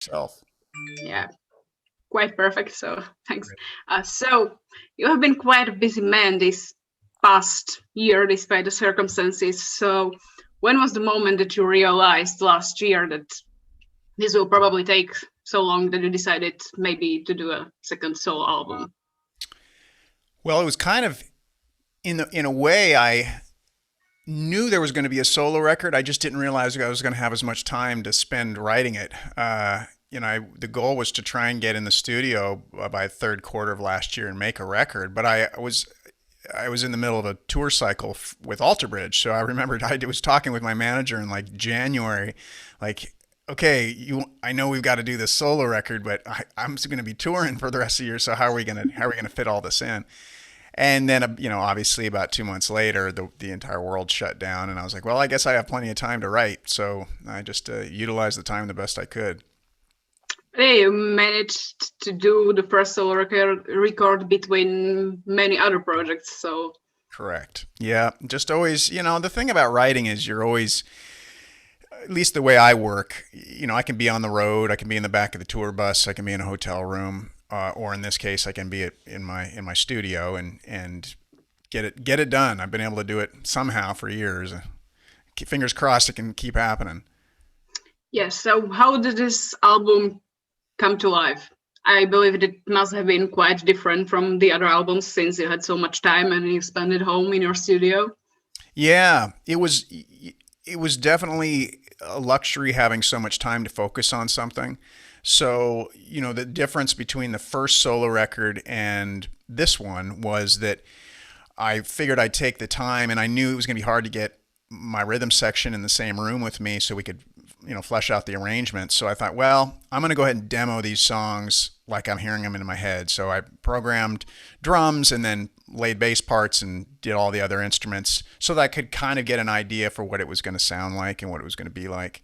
yourself. Yeah, quite perfect. So thanks. So you have been quite a busy man this past year, despite the circumstances. So when was the moment that you realized last year that this will probably take so long that you decided maybe to do a second solo album? Well, it was kind of in a way I knew there was going to be a solo record. I just didn't realize I was going to have as much time to spend writing it. The goal was to try and get in the studio by third quarter of last year and make a record. But I was in the middle of a tour cycle with Alter Bridge, so I remembered I was talking with my manager in like January, like, okay, I know we've got to do this solo record, but I'm going to be touring for the rest of the year. So how are we gonna fit all this in? And then, obviously about 2 months later, the entire world shut down, and I was like, well, I guess I have plenty of time to write. So I just utilized the time the best I could. Hey, you managed to do the first solo record between many other projects. So Correct. Yeah. Just always, the thing about writing is you're always, at least the way I work, I can be on the road, I can be in the back of the tour bus, I can be in a hotel room, or in this case, I can be in my studio and get it done. I've been able to do it somehow for years. Fingers crossed it can keep happening. yes. So how did this album come to life? I believe it must have been quite different from the other albums since you had so much time and you spent it home in your studio. Yeah, it was definitely a luxury having so much time to focus on something. So, the difference between the first solo record and this one was that I figured I'd take the time, and I knew it was going to be hard to get my rhythm section in the same room with me so we could, flesh out the arrangement. So I thought, well, I'm going to go ahead and demo these songs like I'm hearing them in my head. So I programmed drums and then laid bass parts and did all the other instruments so that I could kind of get an idea for what it was going to sound like and what it was going to be like.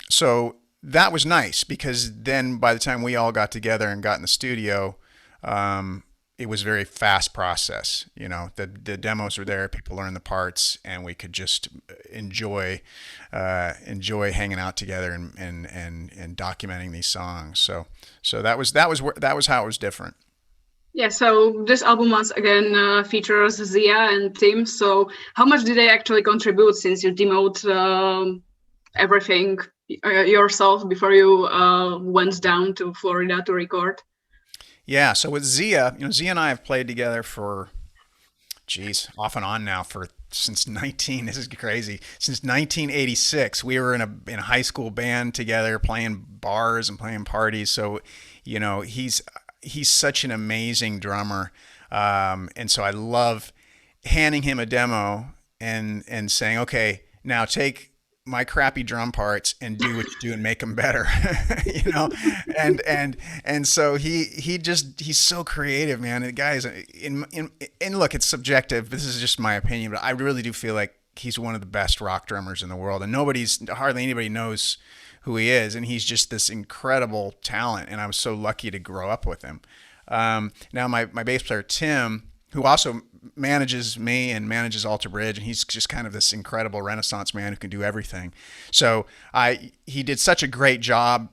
So that was nice because then by the time we all got together and got in the studio, it was a very fast process. The demos were there, people learned the parts, and we could just enjoy hanging out together and documenting these songs. So that was how it was different. Yeah, so this album once again features Zia and Tim. So how much did they actually contribute since you demoed everything yourself before you went down to Florida to record? Yeah. So with Zia, Zia and I have played together for, geez, off and on now for since 19. This is crazy. Since 1986, we were in a high school band together, playing bars and playing parties. So, he's such an amazing drummer, and so I love handing him a demo and saying, okay, now take my crappy drum parts and do what you do and make them better. you know and so he's so creative, man. The guy is and look, it's subjective, this is just my opinion, but I really do feel like he's one of the best rock drummers in the world, and hardly anybody knows who he is, and he's just this incredible talent, and I was so lucky to grow up with him. Now my bass player Tim, who also manages me and manages Alter Bridge, and he's just kind of this incredible Renaissance man who can do everything. So he did such a great job,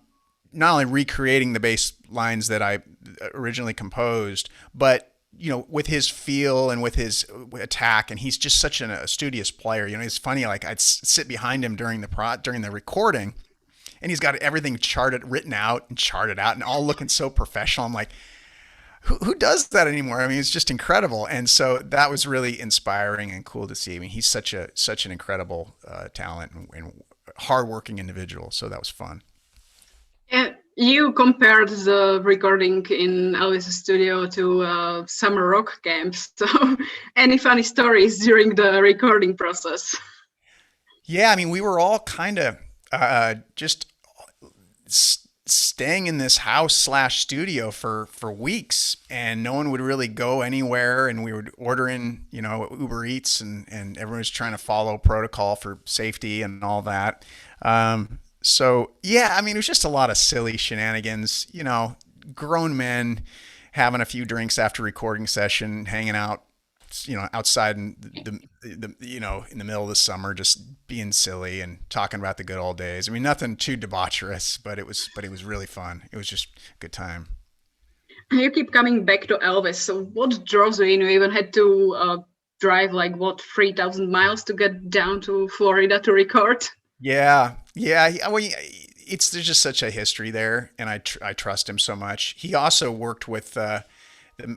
not only recreating the bass lines that I originally composed, but with his feel and with his attack, and he's just such a studious player. It's funny. Like I'd sit behind him during the recording, and he's got everything written out and charted out, and all looking so professional. I'm like, who does that anymore? I mean, it's just incredible. And so that was really inspiring and cool to see. I mean, he's such an incredible talent and hardworking individual. So that was fun. Yeah, you compared the recording in Elvis' studio to summer rock camps. So, any funny stories during the recording process? Yeah, I mean, we were all kind of just staying in this house slash studio for weeks, and no one would really go anywhere, and we would order in Uber Eats, and everyone was trying to follow protocol for safety and all that. So yeah, I mean, it was just a lot of silly shenanigans, grown men having a few drinks after recording session, hanging out outside in in the middle of the summer, just being silly and talking about the good old days. I mean, nothing too debaucherous, but it was really fun. It was just a good time. You keep coming back to Elvis. So what draws you in? You even had to drive like what 3,000 miles to get down to Florida to record. Yeah, yeah. Well, it's there's just such a history there, and I trust him so much. He also worked with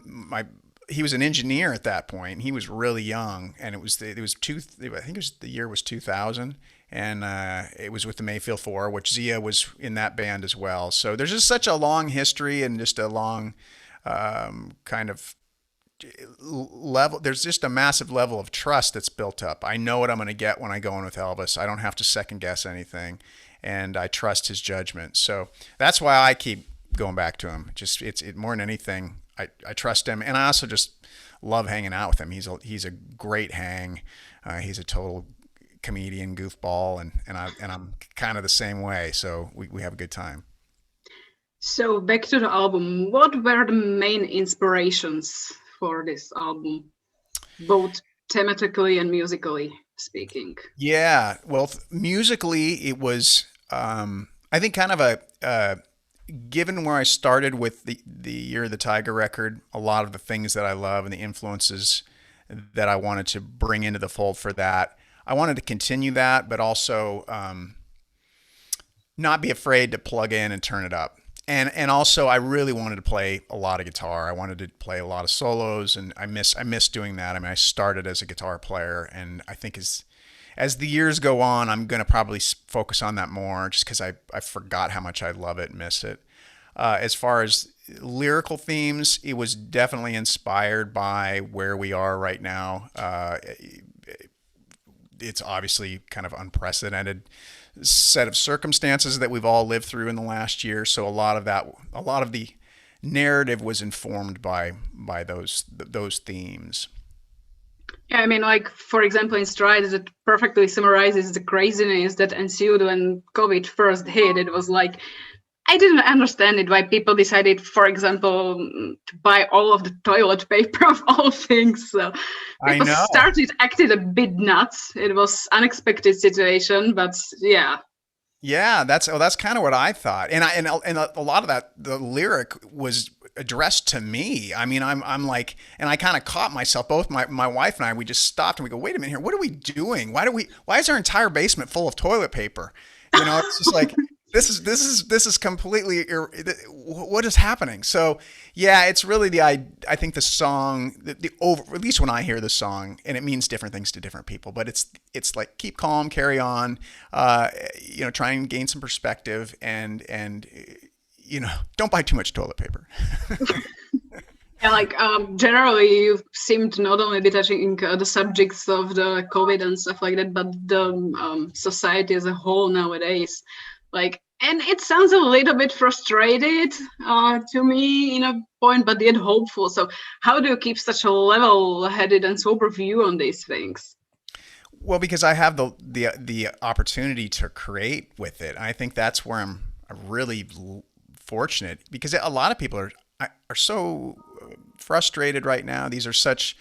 my. He was an engineer at that point. He was really young, and it was two. I think it was the year was 2000, and it was with the Mayfield Four, which Zia was in that band as well. So there's just such a long history and just a long kind of level. There's just a massive level of trust that's built up. I know what I'm going to get when I go in with Elvis. I don't have to second guess anything, and I trust his judgment. So that's why I keep going back to him. Just more than anything. I trust him, and I also just love hanging out with him. He's a great hang. He's a total comedian, goofball, and I'm kind of the same way. So we have a good time. So back to the album. What were the main inspirations for this album, both thematically and musically speaking? Yeah, well, musically, it was I think kind of a given where I started with the Year of the Tiger record, a lot of the things that I love and the influences that I wanted to bring into the fold for that, I wanted to continue that, but also not be afraid to plug in and turn it up. And also I really wanted to play a lot of guitar. I wanted to play a lot of solos, and I miss doing that. I mean, I started as a guitar player, and I think as the years go on, I'm going to probably focus on that more just because I forgot how much I love it and miss it. As far as lyrical themes, it was definitely inspired by where we are right now. It's obviously kind of unprecedented set of circumstances that we've all lived through in the last year. So a lot of the narrative was informed by those themes. Yeah, I mean, like for example, in Stride, it perfectly summarizes the craziness that ensued when COVID first hit. It was like I didn't understand it why people decided, for example, to buy all of the toilet paper of all things. So I people know. started acting a bit nuts. It was unexpected situation, but yeah. Yeah, that's kind of what I thought, and a lot of that the lyric was addressed to me. I mean, I'm like, and I kind of caught myself. Both my wife and I, we just stopped and we go, wait a minute here, what are we doing? Why is our entire basement full of toilet paper? It's just like this is completely what is happening. So yeah, it's really I think the song the over at least when I hear the song, and it means different things to different people, but it's like keep calm, carry on, try and gain some perspective, and don't buy too much toilet paper. Yeah, like generally, you seem to not only be touching the subjects of the COVID and stuff like that, but the society as a whole nowadays. Like, and it sounds a little bit frustrated to me in a point, but yet hopeful. So, how do you keep such a level-headed and sober view on these things? Well, because I have the opportunity to create with it. I think that's where I'm really fortunate, because a lot of people are so frustrated right now. These are such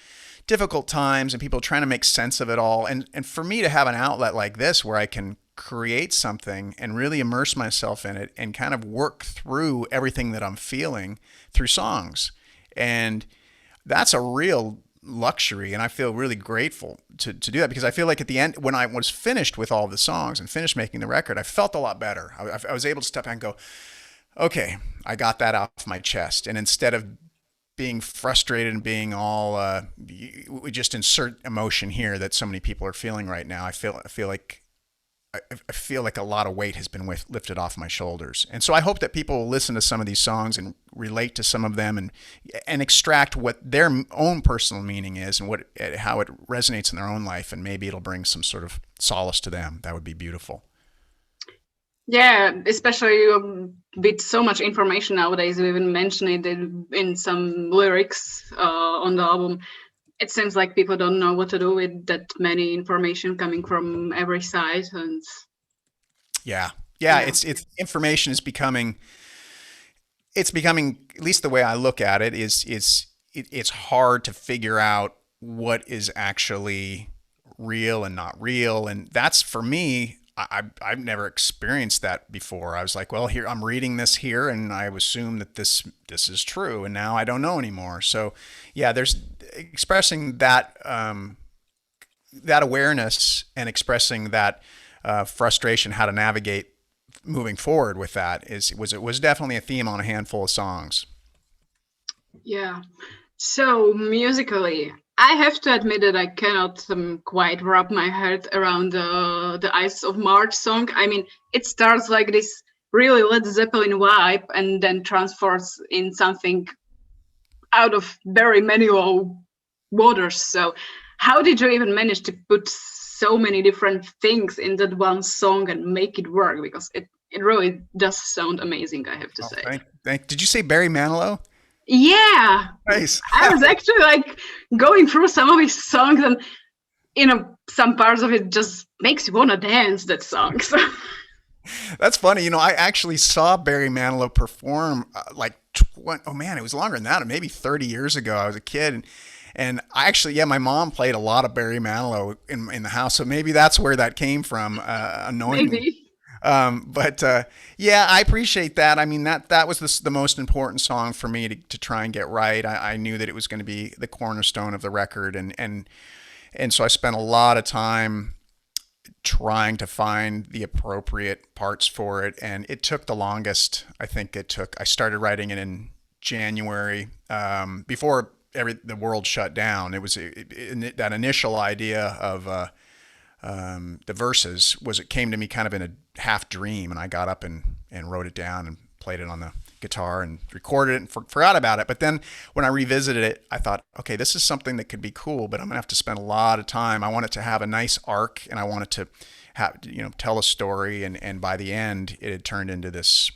difficult times, and people are trying to make sense of it all. And for me to have an outlet like this where I can create something and really immerse myself in it and kind of work through everything that I'm feeling through songs. And that's a real luxury, and I feel really grateful to do that, because I feel like at the end, when I was finished with all of the songs and finished making the record, I felt a lot better. I was able to step back and go, okay, I got that off my chest. And instead of being frustrated and being all we just insert emotion here that so many people are feeling right now, I feel like a lot of weight has been lifted off my shoulders. And so I hope that people will listen to some of these songs and relate to some of them, and extract what their own personal meaning is, and how it resonates in their own life, and maybe it'll bring some sort of solace to them. That would be beautiful. Yeah, especially with so much information nowadays. We even mentioned it in some lyrics on the album. It seems like people don't know what to do with that many information coming from every side, and Yeah. Yeah, yeah. it's information is becoming, at least the way I look at it, it's hard to figure out what is actually real and not real. And that's for me, I've never experienced that before. I was like, well, here I'm reading this here, and I assume that this is true, and now I don't know anymore. So, yeah, there's expressing that awareness and expressing that frustration, how to navigate moving forward with that it was definitely a theme on a handful of songs. Yeah. So musically, I have to admit that I cannot quite wrap my head around the Ice of March song. I mean, it starts like this really Led Zeppelin vibe and then transforms in something out of very manual waters. So, how did you even manage to put so many different things in that one song and make it work? Because it really does sound amazing, I have to Oh, say. thank. Did you say Barry Manilow? Yeah, Nice. I was actually like going through some of his songs, and some parts of it just makes you wanna dance that song. So That's funny. I actually saw Barry Manilow perform oh man, it was longer than that, maybe 30 years ago. I was a kid, and I actually, yeah, my mom played a lot of Barry Manilow in the house, so maybe that's where that came from, unknowingly. maybe. But yeah, I appreciate that. I mean, that was the most important song for me to try and get right. I knew that it was going to be the cornerstone of the record, and so I spent a lot of time trying to find the appropriate parts for it, and it took the longest. I started writing it in January, before the world shut down. It was that initial idea of the verses it came to me kind of in a half dream, and I got up and wrote it down and played it on the guitar and recorded it and forgot about it. But then when I revisited it, I thought, okay, this is something that could be cool, but I'm gonna have to spend a lot of time. I want it to have a nice arc, and I want it to have, tell a story, and by the end it had turned into this,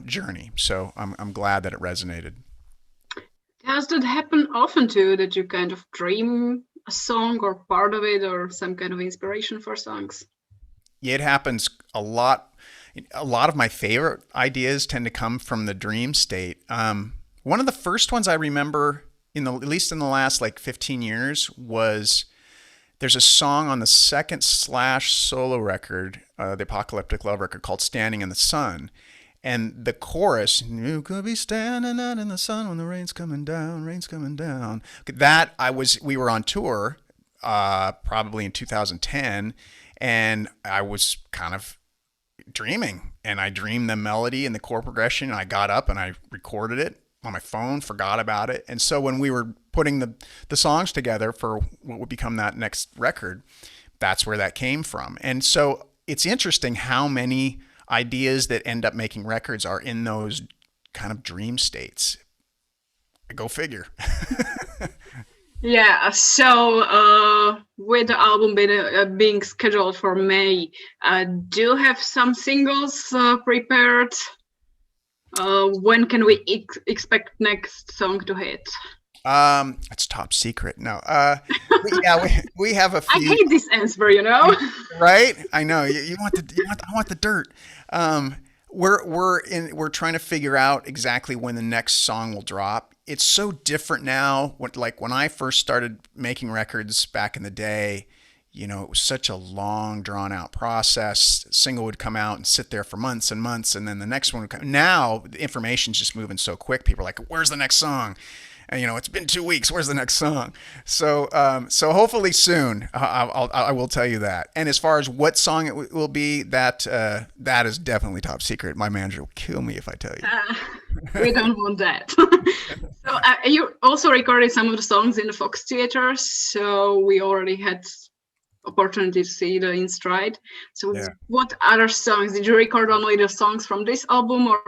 journey. So I'm glad that it resonated. Does that happen often too, that you kind of dream a song or part of it or some kind of inspiration for songs? Yeah, it happens a lot. A lot of my favorite ideas tend to come from the dream state. One of the first ones I remember, at least in the last like 15 years, was there's a song on the second Slash solo record, the Apocalyptic Love record, called "Standing in the Sun." And the chorus, "You could be standing out in the sun when the rain's coming down, rain's coming down." We were on tour, probably in 2010, and I was kind of dreaming, and I dreamed the melody and the chord progression, and I got up and I recorded it on my phone, forgot about it. And so when we were putting the songs together for what would become that next record, that's where that came from. And so it's interesting how many ideas that end up making records are in those kind of dream states. Go figure. Yeah, so with the album being scheduled for May, do you have some singles prepared? When can we expect next song to hit? It's top secret. No. Yeah, we have a I few. hate this answer. Right? I know. I want the dirt. We're trying to figure out exactly when the next song will drop. It's so different now. Like when I first started making records back in the day, it was such a long, drawn out process. A single would come out and sit there for months and months, and then the next one would come. Now the information's just moving so quick. People are like, "Where's the next song?" And it's been 2 weeks. Where's the next song? So hopefully soon, I will tell you that. And as far as what song it will be, that is definitely top secret. My manager will kill me if I tell you. We don't want that. So you also recorded some of the songs in the Fox Theater, so we already had opportunity to see the in stride. So Yeah. what other songs did you record? Only the songs from this album, or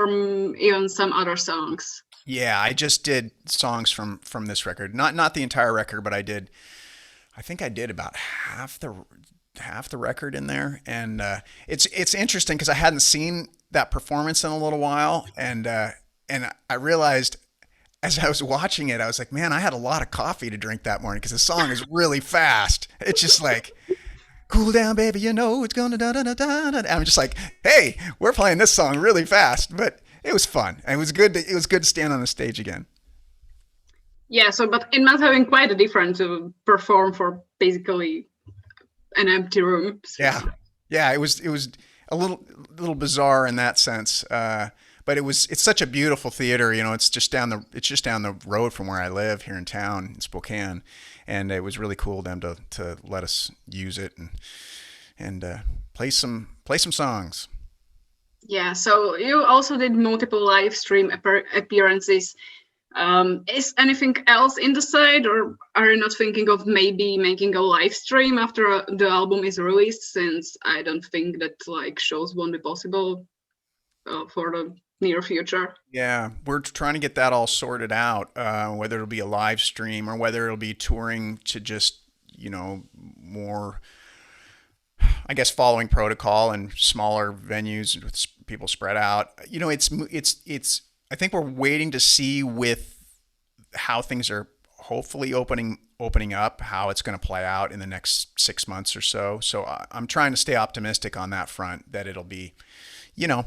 even some other songs? Yeah, I just did songs from this record. Not the entire record, but I think I did about half the record in there. And it's interesting because I hadn't seen that performance in a little while, and I realized as I was watching it, I was like, man, I had a lot of coffee to drink that morning because the song is really fast. It's just like, "Cool down, baby, it's gonna da da da da da." I'm just like, hey, we're playing this song really fast, but it was fun. It was good. It was good to stand on the stage again. Yeah, so but it must have been quite a difference to perform for basically an empty room. Yeah, yeah, it was a little bizarre in that sense, but it's such a beautiful theater. You know, it's just down the road from where I live here in town in Spokane, and it was really cool of them to let us use it and play some songs. Yeah, so you also did multiple live stream appearances. Is anything else in the side, or are you not thinking of maybe making a live stream after the album is released? Since I don't think that like shows won't be possible for the near future. Yeah, we're trying to get that all sorted out, whether it'll be a live stream or whether it'll be touring to just, more, I guess, following protocol and smaller venues with people spread out. I think we're waiting to see with how things are hopefully opening up, how it's going to play out in the next 6 months or so. So I'm trying to stay optimistic on that front that it'll be, you know,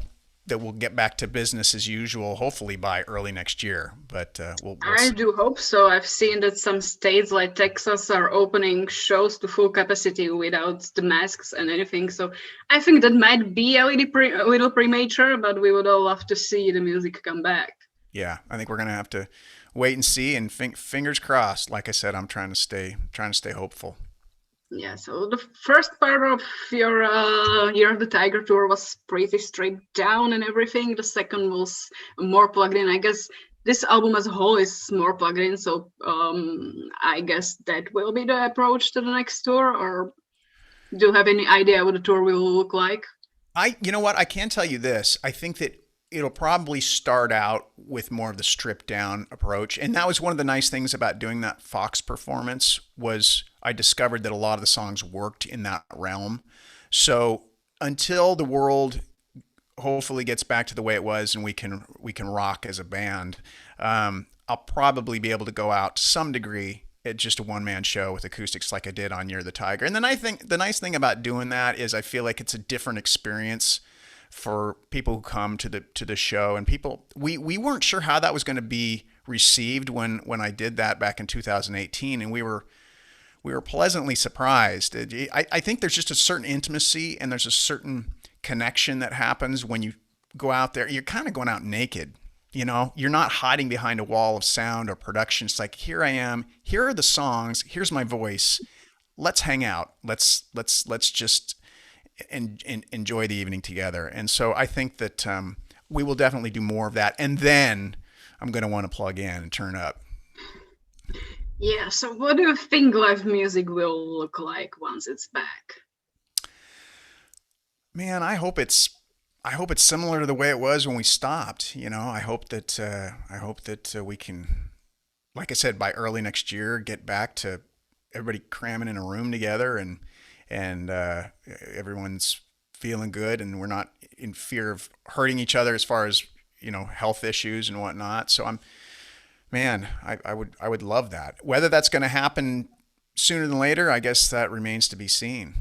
that we'll get back to business as usual, hopefully by early next year. But we'll I see. do hope so. I've seen that some states like Texas are opening shows to full capacity without the masks and anything. So I think that might be a little premature, but we would all love to see the music come back. Yeah, I think we're gonna have to wait and see, and fingers crossed. Like I said, I'm trying to stay hopeful. Yeah, so the first part of your Year of the Tiger tour was pretty stripped down and everything. The second was more plugged in. I guess this album as a whole is more plugged in, so I guess that will be the approach to the next tour. Or do you have any idea what the tour will look like? You know what? I can tell you this. I think that it'll probably start out with more of the stripped down approach. And that was one of the nice things about doing that Fox performance was I discovered that a lot of the songs worked in that realm. So until the world hopefully gets back to the way it was and we can rock as a band, I'll probably be able to go out to some degree at just a one man show with acoustics like I did on Year of the Tiger. And then I think the nice thing about doing that is I feel like it's a different experience for people who come to the show. And people, we weren't sure how that was going to be received when I did that back in 2018, and we were pleasantly surprised. I think there's just a certain intimacy and there's a certain connection that happens when you go out there. You're kind of going out naked. You're not hiding behind a wall of sound or production. It's like, here I am. Here are the songs. Here's my voice. Let's hang out. Let's just enjoy the evening together. And so I think that we will definitely do more of that. And then I'm going to want to plug in and turn up. Yeah, so what do you think live music will look like once it's back? Man, I hope it's similar to the way it was when we stopped. I hope that we can, like I said, by early next year, get back to everybody cramming in a room together and everyone's feeling good and we're not in fear of hurting each other as far as health issues and whatnot. So man, I would love that. Whether that's going to happen sooner than later, I guess that remains to be seen.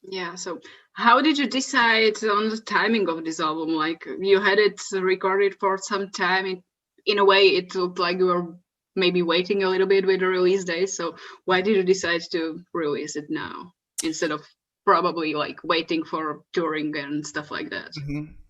Yeah, so how did you decide on the timing of this album? Like you had it recorded for some time. In a way, it looked like you were maybe waiting a little bit with the release date. So why did you decide to release it now instead of probably like waiting for touring and stuff like that?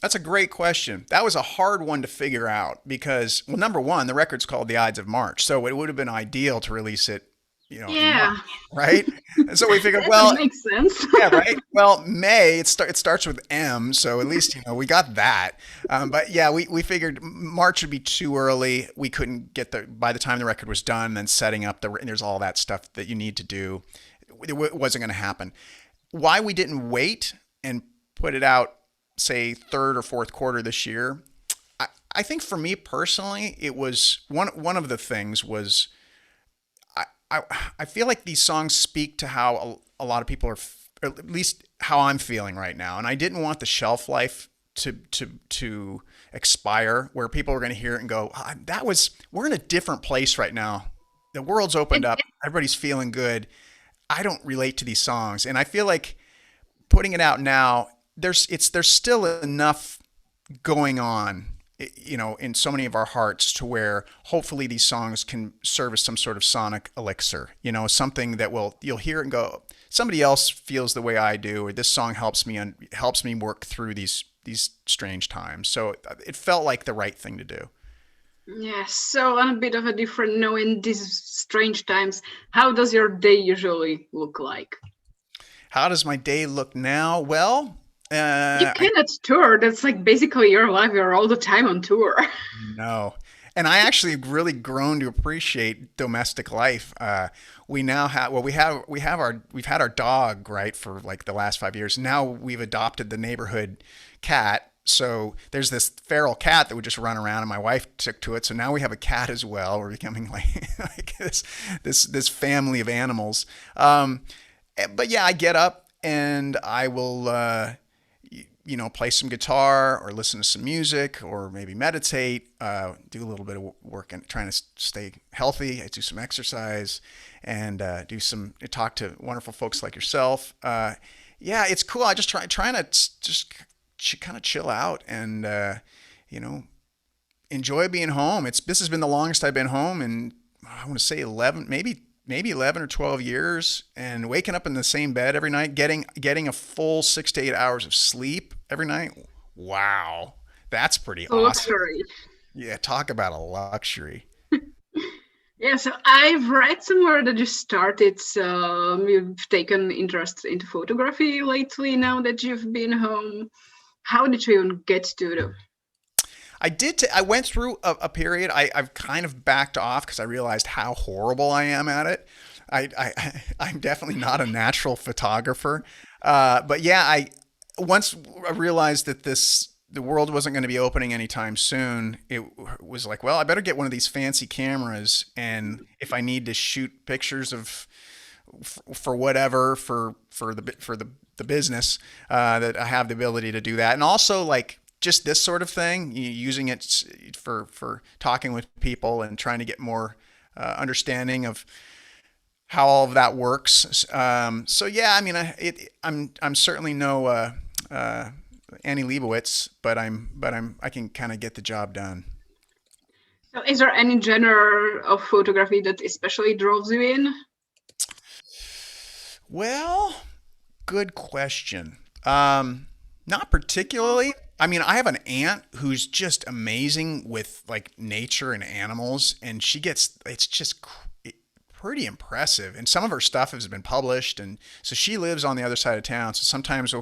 That's a great question. That was a hard one to figure out because, well, number one, the record's called The Ides of March, so it would have been ideal to release it, in Yeah, March, right? And so we figured, that well, makes sense. yeah, right. Well, May it starts with M, so at least we got that. But yeah, we figured March would be too early. We couldn't get by the time the record was done, then setting up and there's all that stuff that you need to do. It wasn't going to happen. Why we didn't wait and put it out, say third or fourth quarter this year? I think for me personally, it was one of the things was I I feel like these songs speak to how a lot of people are, or at least how I'm feeling right now, and I didn't want the shelf life to expire where people are going to hear it and go, "Ah, we're in a different place right now. The world's opened It, up. Everybody's feeling good. I don't relate to these songs." And I feel like putting it out now, there's still enough going on in so many of our hearts, to where hopefully these songs can serve as some sort of sonic elixir, something that you'll hear it and go, somebody else feels the way I do, or this song helps me work through these strange times. So it felt like the right thing to do. Yeah, so on a bit of a different note, in these strange times, how does your day usually look like? How does my day look now? Well, You I cannot tour. That's like basically your life. You're all the time on tour. know. And I actually have really grown to appreciate domestic life. We now have, well, we've had our dog, right, for like the last 5 years. Now we've adopted the neighborhood cat. So there's this feral cat that would just run around, and my wife took to it. So now we have a cat as well. We're becoming like, like this family of animals. But yeah, I get up and I will, play some guitar or listen to some music or maybe meditate, do a little bit of work and trying to stay healthy. I do some exercise and talk to wonderful folks like yourself. Yeah, it's cool. I just trying to just kind of chill out and, you know, enjoy being home. This has been the longest I've been home, and I want to say 11, maybe 11 or 12 years, and waking up in the same bed every night, getting a full 6 to 8 hours of sleep every night. Wow. That's pretty awesome. Luxury. Yeah, talk about a luxury. Yeah, so I've read somewhere that you started, you've taken interest into photography lately now that you've been home. How did you even get to the I went through a period. I've kind of backed off because I realized how horrible I am at it. I'm definitely not a natural photographer. But yeah, once I realized that the world wasn't going to be opening anytime soon, it was like, well, I better get one of these fancy cameras. And if I need to shoot pictures of for whatever for the business, that I have the ability to do that, and also like just this sort of thing, using it for talking with people and trying to get more understanding of how all of that works. So yeah, I mean, I'm certainly no Annie Leibovitz, but I can kind of get the job done. So is there any genre of photography that especially draws you in? Well, good question. Not particularly. I mean, I have an aunt who's just amazing with like nature and animals, and it's just pretty impressive. And some of her stuff has been published, and so she lives on the other side of town. So sometimes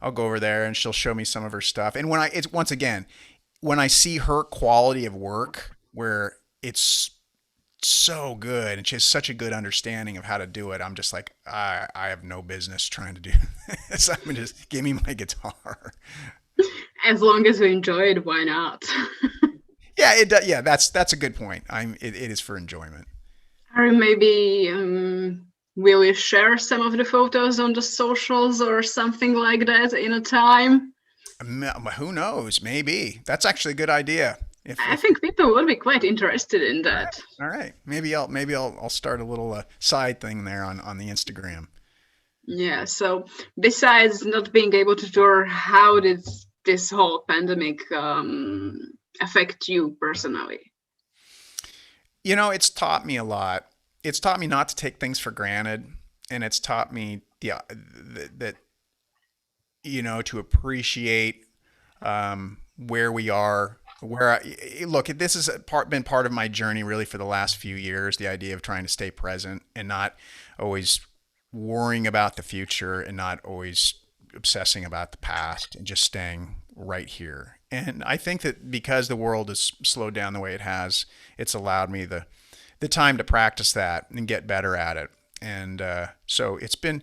I'll go over there and she'll show me some of her stuff. And it's once again, when I see her quality of work, where it's so good and she has such a good understanding of how to do it, I'm just like, I have no business trying to do this. I'm mean, just give me my guitar. As long as you enjoy it, why not? Yeah, it does. Yeah, that's a good point. It is for enjoyment. Or maybe will you share some of the photos on the socials or something like that in a time? Who knows? Maybe that's actually a good idea. I If think people would be quite interested in All right, that. all right, maybe I'll start a little side thing there on the Instagram. Yeah, so besides not being able to tour, how did this whole pandemic affect you personally? It's taught me a lot. It's taught me not to take things for granted, and it's taught me that to appreciate where we are. Look, this has been part of my journey really for the last few years. The idea of trying to stay present and not always worrying about the future and not always obsessing about the past and just staying right here. And I think that because the world has slowed down the way it has, it's allowed me the time to practice that and get better at it. And so it's been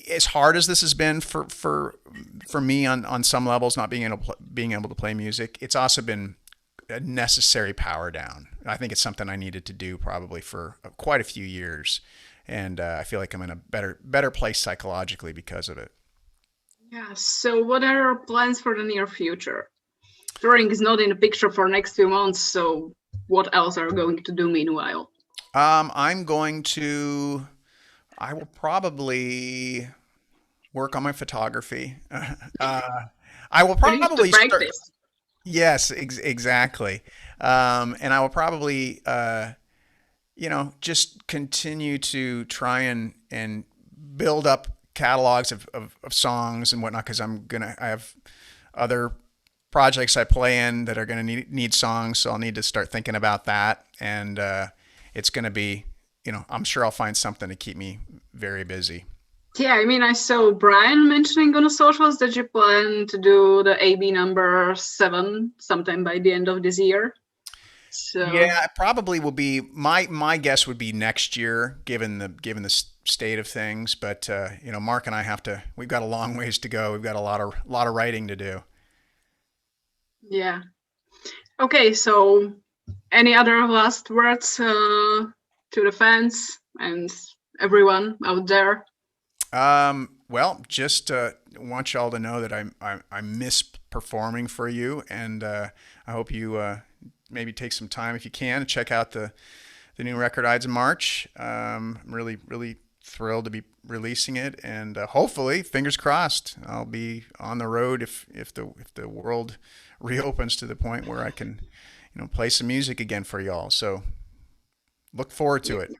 as hard as this has been for me on some levels, not being able to play music. It's also been a necessary power down. I think it's something I needed to do probably for quite a few years, and I feel like I'm in a better place psychologically because of it. Yeah, so what are your plans for the near future? Touring is not in the picture for next few months, so what else are you going to do meanwhile? I'm going to. I will probably work on my photography. Uh, I will You need to probably start. practice. Yes, exactly. And I will probably, just continue to try and build up catalogs of songs and whatnot because I have other projects I play in that are gonna need songs, so I'll need to start thinking about that. And it's gonna be, I'm sure I'll find something to keep me very busy. Yeah, I mean, I saw Brian mentioning on the socials that you plan to do the AB number 7 sometime by the end of this year. So, Yeah, it probably will be my guess would be next year, given the state of things. But Mark and I we've got a long ways to go. We've got a lot of writing to do. yeah. Okay, so any other last words to the fans and everyone out there? Well, just want y'all to know that I miss performing for you, and I hope you maybe take some time if you can to check out the new record Ides of March. I'm really thrilled to be releasing it, and hopefully, fingers crossed, I'll be on the road if the world reopens to the point where I can play some music again for y'all. So look forward to it.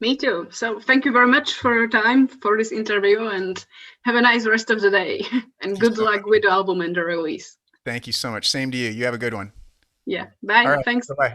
Me too. So thank you very much for your time for this interview and have a nice rest of the day. And Thank you good so luck much. with the album and the release. Thank you so much. Same to you. You have a good one. Yeah. All Bye. right. Thanks. Bye bye.